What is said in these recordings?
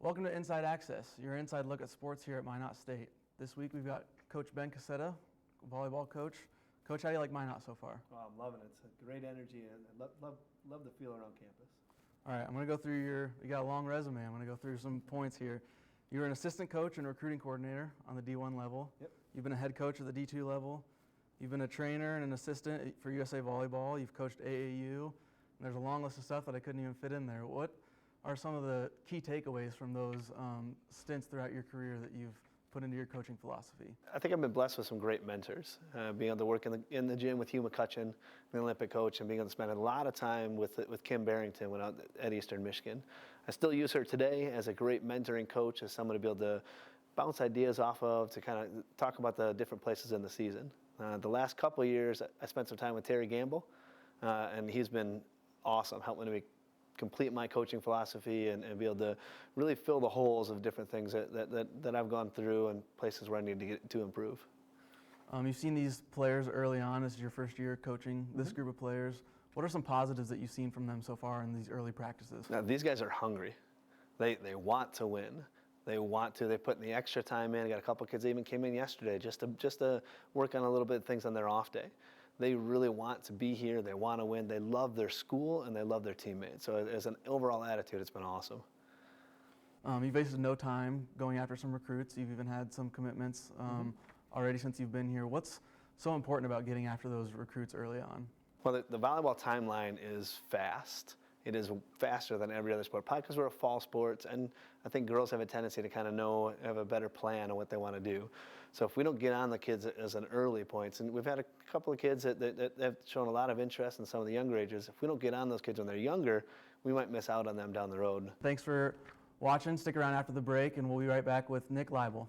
Welcome to Inside Access, your inside look at sports here at Minot State. This week we've got Coach Ben Kaszeta, volleyball coach. Coach, how do you like Minot so far? Oh, I'm loving it. It's a great energy, and I love the feel around campus. All right, I'm going to go through you got a long resume. I'm going to go through some points here. You were an assistant coach and recruiting coordinator on the D1 level. Yep. You've been a head coach at the D2 level. You've been a trainer and an assistant for USA Volleyball. You've coached AAU. And there's a long list of stuff that I couldn't even fit in there. What are some of the key takeaways from those stints throughout your career that you've put into your coaching philosophy? I think I've been blessed with some great mentors. Being able to work in the gym with Hugh McCutcheon, the Olympic coach, and being able to spend a lot of time with Kim Barrington when out at Eastern Michigan. I still use her today as a great mentoring coach, as someone to be able to bounce ideas off of, to kind of talk about the different places in the season. The last couple of years, I spent some time with Terry Gamble, and he's been awesome, helping me complete my coaching philosophy and be able to really fill the holes of different things that I've gone through and places where I need to get to improve. You've seen these players early on. This is your first year coaching this group of players. What are some positives that you've seen from them so far in these early practices? Now, these guys are hungry. They want to win. They put in the extra time in. I got a couple kids that even came in yesterday just to work on a little bit of things on their off day. They really want to be here. They want to win. They love their school and they love their teammates. So as an overall attitude, it's been awesome. You've wasted no time going after some recruits. You've even had some commitments already since you've been here. What's so important about getting after those recruits early on? Well, the volleyball timeline is fast. It is faster than every other sport, probably because we're a fall sport, and I think girls have a tendency to kind of have a better plan on what they want to do. So if we don't get on the kids as an early point, and we've had a couple of kids that have shown a lot of interest in some of the younger ages, if we don't get on those kids when they're younger, we might miss out on them down the road. Thanks for watching. Stick around after the break, and we'll be right back with Nick Liebel.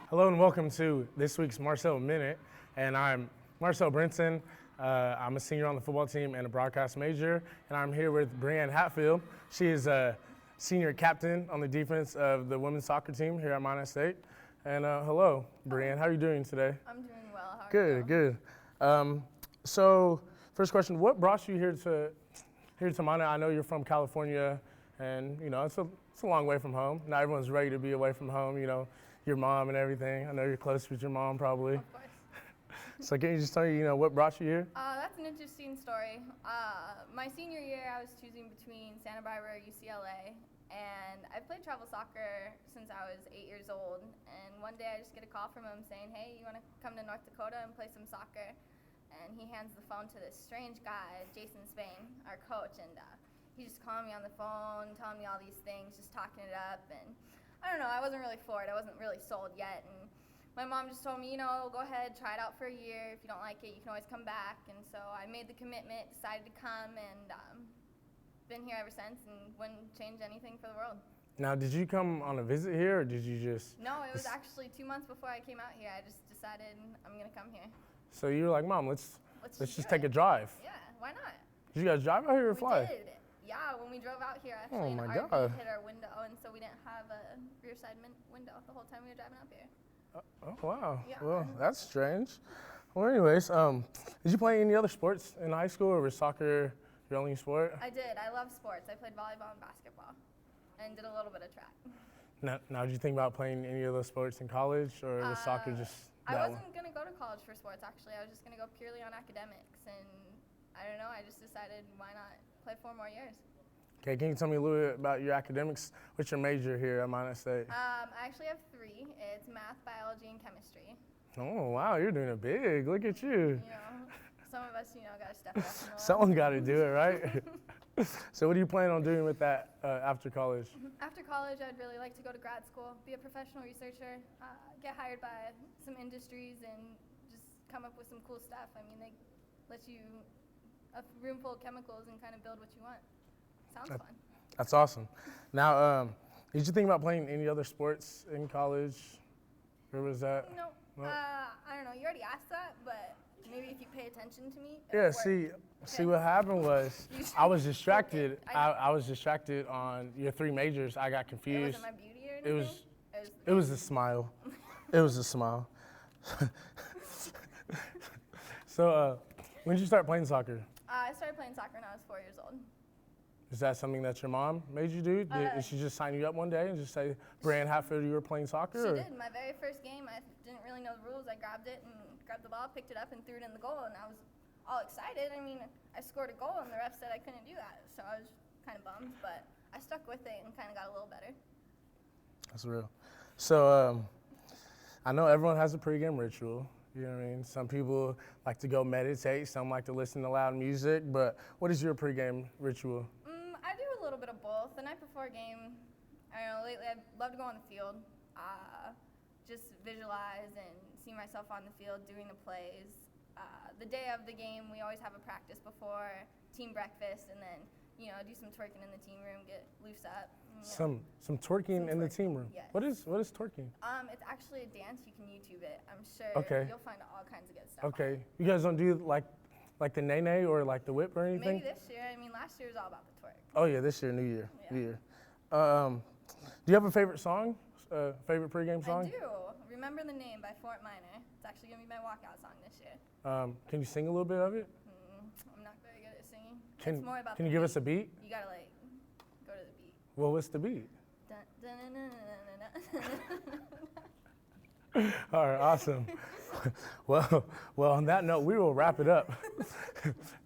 Hello and welcome to this week's Marcel Minute, and I'm Marcel Brinson. I'm a senior on the football team and a broadcast major, and I'm here with Brianne Hatfield. She is a senior captain on the defense of the women's soccer team here at Minot State. And hello, Brianne. How are you doing today? I'm doing well. How are you? Good. So first question, what brought you here to Minot? I know you're from California, and you know it's a long way from home. Not everyone's ready to be away from home. You know, your mom and everything. I know you're close with your mom probably. Of course. So can you just tell me, what brought you here? That's an interesting story. My senior year, I was choosing between Santa Barbara or UCLA, and I played travel soccer since I was 8 years old. And one day I just get a call from him saying, hey, you want to come to North Dakota and play some soccer? And he hands the phone to this strange guy, Jason Spain, our coach, and he's just calling me on the phone, telling me all these things, just talking it up. And I don't know, I wasn't really for it. I wasn't really sold yet. And my mom just told me, go ahead, try it out for a year. If you don't like it, you can always come back. And so I made the commitment, decided to come, and been here ever since and wouldn't change anything for the world. Now, did you come on a visit here, or did you just? No, it was actually 2 months before I came out here. I just decided I'm going to come here. So you were like, Mom, let's just take a drive. Yeah, why not? Did you guys drive out here or fly? We did. Yeah, when we drove out here, actually, Oh my an RV God. hit our window, and so we didn't have a rear side window the whole time we were driving up here. Oh wow. Yeah. Well, that's strange. Well, anyways, did you play any other sports in high school, or was soccer your only sport? I did. I love sports. I played volleyball and basketball, and did a little bit of track. Now, did you think about playing any of those sports in college, or was soccer just I that wasn't going to go to college for sports, actually. I was just going to go purely on academics, and I don't know, I just decided why not play 4 more years. Okay, can you tell me a little bit about your academics? What's your major here at Minot State? I actually have 3. It's math, biology, and chemistry. Oh, wow, you're doing it big. Look at you. Some of us, got to step up. Someone got to do it, right? So what do you plan on doing with that after college? After college, I'd really like to go to grad school, be a professional researcher, get hired by some industries, and just come up with some cool stuff. I mean, they let you a room full of chemicals and kind of build what you want. Sounds fun. That's awesome. Now, did you think about playing any other sports in college? Or was that? No. I don't know. You already asked that, but maybe if you pay attention to me. Yeah, see what happened was I was distracted. I was distracted on your 3 majors. I got confused. It wasn't my beauty or anything? It was a smile. It was a smile. So, when did you start playing soccer? I started playing soccer when I was 4 years old. Is that something that your mom made you do? Did she just sign you up one day and just say, Brian Hatfield, you were playing soccer? She or? did. My very first game, I didn't really know the rules. I grabbed the ball, picked it up, and threw it in the goal, and I was all excited. I mean, I scored a goal, and the ref said I couldn't do that, so I was kind of bummed, but I stuck with it and kind of got a little better. That's real. So, I know everyone has a pregame ritual. You know what I mean? Some people like to go meditate, some like to listen to loud music, but what is your pregame ritual? I do a little bit of both. The night before a game, I don't know, lately I love to go on the field, just visualize and see myself on the field doing the plays. The day of the game, we always have a practice before, team breakfast, and then, you know, do some twerking in the team room, get loose up. Some twerking in the team room. Yes. What is twerking? It's actually a dance. You can YouTube it. I'm sure you'll find all kinds of good stuff. Okay. You guys don't do like the nay or like the whip or anything? Maybe this year. I mean, last year was all about the twerk. Oh yeah, this year, New Year. Yeah. New Year. Do you have a favorite song? Favorite pregame song? I do. Remember the Name by Fort Minor. It's actually gonna be my walkout song this year. Can you sing a little bit of it? I'm not very good at singing. Can It's more about you the give beat. us a beat? You gotta like go to the beat. Well, what's the beat? Dun, dun, dun, dun, dun, dun, dun. All right, awesome. well, on that note, we will wrap it up.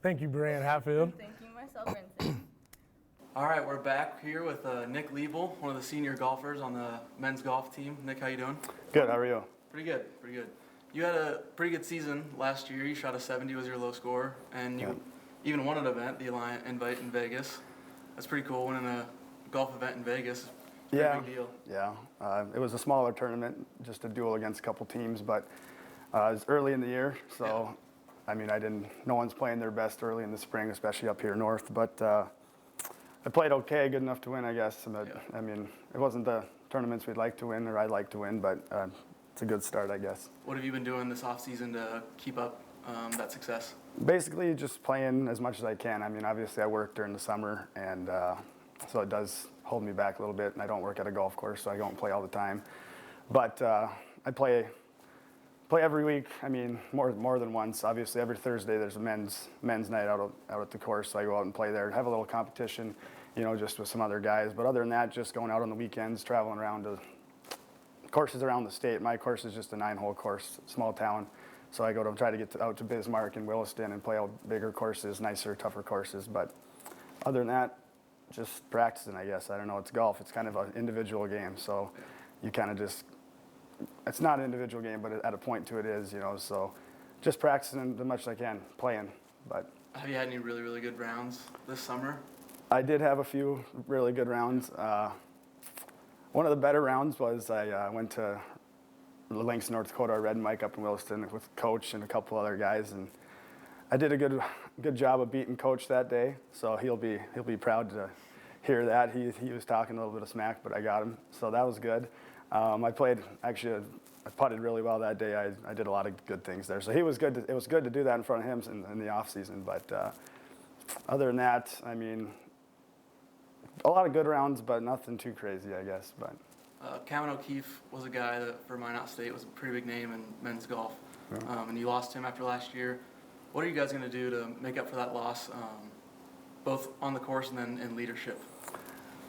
Thank you, Brian Hatfield. Thank you, Marcel Minute. All right, we're back here with Nick Liebel, one of the senior golfers on the men's golf team. Nick, how you doing? Good, how are you? Pretty good, pretty good. You had a pretty good season last year. You shot a 70 was your low score, and you even won an event, the Alliant Invite in Vegas. That's pretty cool, winning a golf event in Vegas. Pretty big deal. Yeah. It was a smaller tournament, just a duel against a couple teams, but it was early in the year, so I mean, no one's playing their best early in the spring, especially up here north, but I played okay, good enough to win, I guess. But, I mean, it wasn't the tournaments we'd like to win or I'd like to win, but it's a good start, I guess. What have you been doing this off-season to keep up that success? Basically, just playing as much as I can. I mean, obviously I work during the summer, and so it does hold me back a little bit, and I don't work at a golf course, so I don't play all the time. But I play every week. I mean, more than once. Obviously, every Thursday there's a men's night out at the course, so I go out and play there, have a little competition, you know, just with some other guys. But other than that, just going out on the weekends, traveling around to courses around the state. My course is just a 9-hole course, small town. So I go to try to get out to Bismarck and Williston and play out bigger courses, nicer, tougher courses. But other than that, just practicing, I guess. I don't know, it's golf. It's kind of an individual game. So you kind of just, it's not an individual game, but at a point to it is, you know. So just practicing as much as I can, playing. But have you had any really, really good rounds this summer? I did have a few really good rounds. One of the better rounds was I went to Links, North Dakota, Red Mike up in Williston with Coach and a couple other guys, and I did a good job of beating Coach that day. So he'll be proud to hear that. He was talking a little bit of smack, but I got him, so that was good. I putted really well that day. I did a lot of good things there, so it was good to do that in front of him in the off season. But other than that, I mean, a lot of good rounds, but nothing too crazy, I guess. But Cameron O'Keefe was a guy that for Minot State was a pretty big name in men's golf, and you lost him after last year. What are you guys going to do to make up for that loss, both on the course and then in leadership?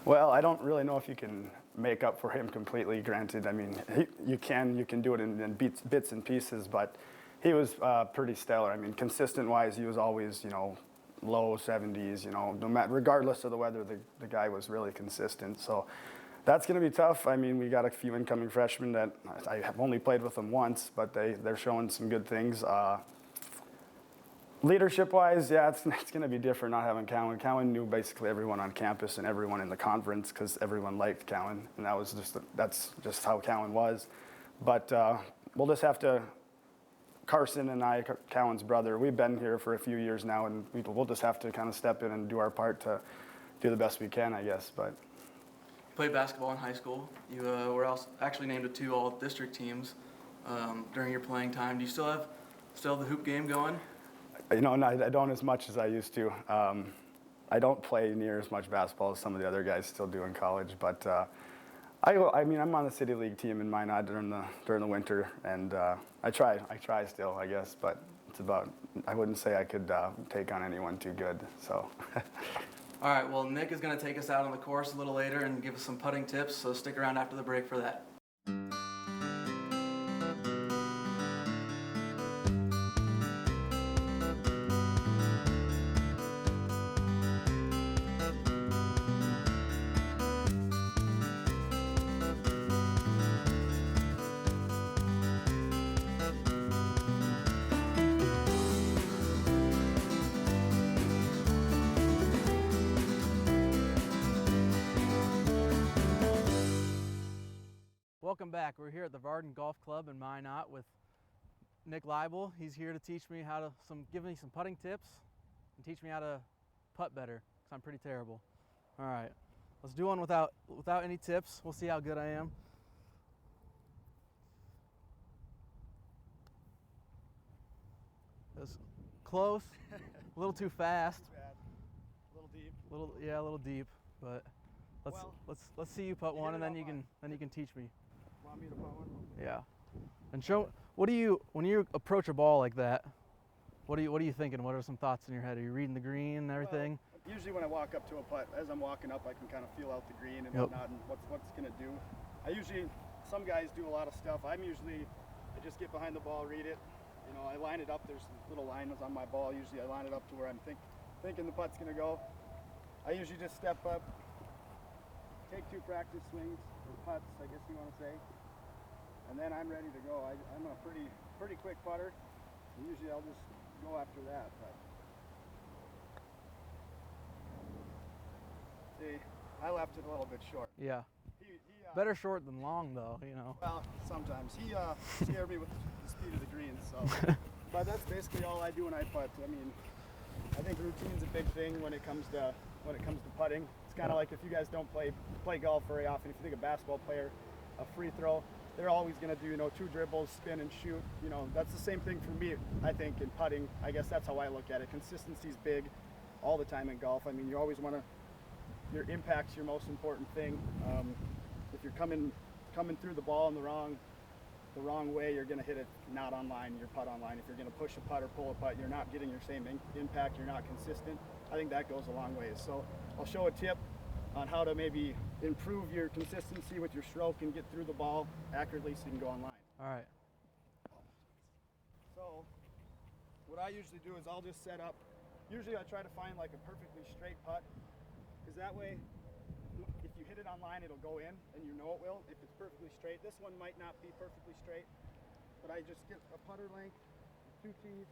Well, I don't really know if you can make up for him completely. Granted, I mean, you can do it in bits and pieces, but he was pretty stellar. I mean, consistent-wise, he was always, you know, low 70s, you know, no matter, regardless of the weather, the guy was really consistent. So that's going to be tough. I mean, we got a few incoming freshmen that I have only played with them once, but they're showing some good things. Leadership-wise, yeah, it's going to be different not having Cowan. Cowan knew basically everyone on campus and everyone in the conference because everyone liked Cowan, and that's just how Cowan was. But we'll just have to. Carson and I, Cowan's brother, we've been here for a few years now, and we'll just have to kind of step in and do our part to do the best we can, I guess. But played basketball in high school. You were also actually named to 2 all-district teams during your playing time. Do you still have the hoop game going? You know, no, I don't as much as I used to. I don't play near as much basketball as some of the other guys still do in college, but I mean, I'm on the city league team in Minot during the winter, and I try still, I guess, but it's about, I wouldn't say I could take on anyone too good, so. All right, well, Nick is going to take us out on the course a little later and give us some putting tips, so stick around after the break for that. Welcome back. We're here at the Varden Golf Club in Minot with Nick Liebel. He's here to teach me give me some putting tips and teach me how to putt better, because I'm pretty terrible. All right, let's do one without any tips. We'll see how good I am. That's close, a little too fast. A little deep. A little deep, but let's see you putt one, and then you can teach me. Want me to putt one? Yeah. And when you approach a ball like that, what are you thinking? What are some thoughts in your head? Are you reading the green and everything? Well, usually when I walk up to a putt, as I'm walking up, I can kind of feel out the green and whatnot, and what's going to do. Some guys do a lot of stuff. I just get behind the ball, read it. You know, I line it up. There's little lines on my ball. Usually I line it up to where I'm thinking the putt's going to go. I usually just step up, take 2 practice swings, or putts, I guess you want to say, and then I'm ready to go. I'm a pretty quick putter. And usually I'll just go after that. But see, I left it a little bit short. Yeah. Better short than long, though, you know. Well, sometimes he scared me with the speed of the green. So, but that's basically all I do when I putt. I mean, I think routine's a big thing when it comes to putting. It's kind of like if you guys don't play golf very often. If you think a basketball player, a free throw, they're always going to do 2 dribbles, spin and shoot. You know, that's the same thing for me. I think in putting, I guess that's how I look at it. Consistency's big all the time in golf. I mean, you always want to. Your impact's your most important thing. If you're coming through the ball in the wrong way, you're going to hit it not on line, your putt on line. If you're going to push a putt or pull a putt, you're not getting your same impact, you're not consistent. I think that goes a long way. So I'll show a tip on how to maybe improve your consistency with your stroke and get through the ball accurately so you can go on line. All right. So what I usually do is I'll just set up, usually I try to find like a perfectly straight putt, because that way if you hit it on line, it'll go in, and you know it will if it's perfectly straight. This one might not be perfectly straight, but I just get a putter length, 2 tees,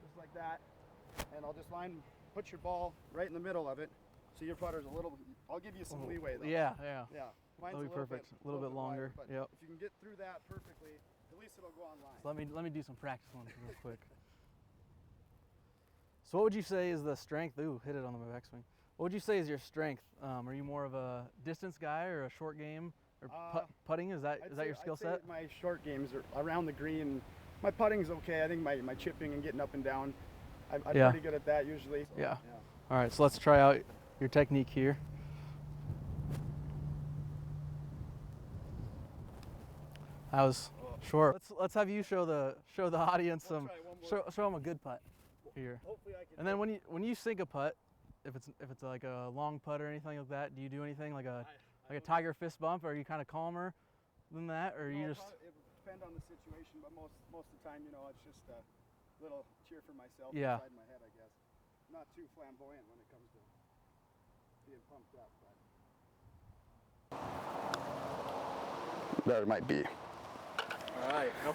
just like that, and I'll just put your ball right in the middle of it, so your putter's a little, I'll give you some leeway though. Yeah. Mine's That'll be perfect. A little bit longer. Wider, but Yep. if you can get through that perfectly, at least it'll go on line. So let me do some practice ones real quick. So what would you say is the strength? Ooh, hit it on the backswing. What would you say is your strength? Are you more of a distance guy or a short game or putting? Is that your skill set? My short games are around the green. My putting's okay. I think my chipping and getting up and down, I'm pretty good at that usually. So, yeah. All right, so let's try out your technique here. That was short. Let's have you show the audience some show them a good putt here. Hopefully I can. And then when you sink a putt, if it's like a long putt or anything like that, do you do anything like a tiger fist bump, or are you kind of calmer than that, or you just? It would depend on the situation, but most of the time, it's just a little cheer for myself inside my head, I guess. I'm not too flamboyant when it comes to being pumped up, but there it might be. All right, no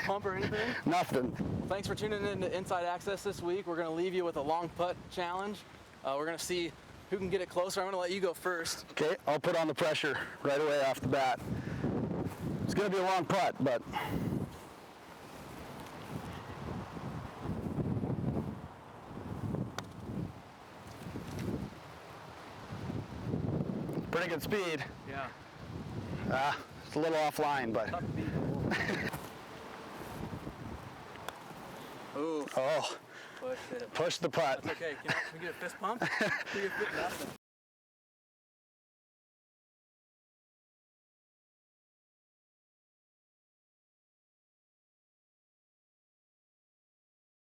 pump or anything? Nothing. Thanks for tuning in to Inside Access this week. We're going to leave you with a long putt challenge. We're going to see who can get it closer. I'm going to let you go first. Okay, I'll put on the pressure right away off the bat. It's going to be a long putt, but pretty good speed. Yeah. It's a little offline, but. Ooh. Oh. Push it. Push the putt. That's okay. Can we get a fist pump?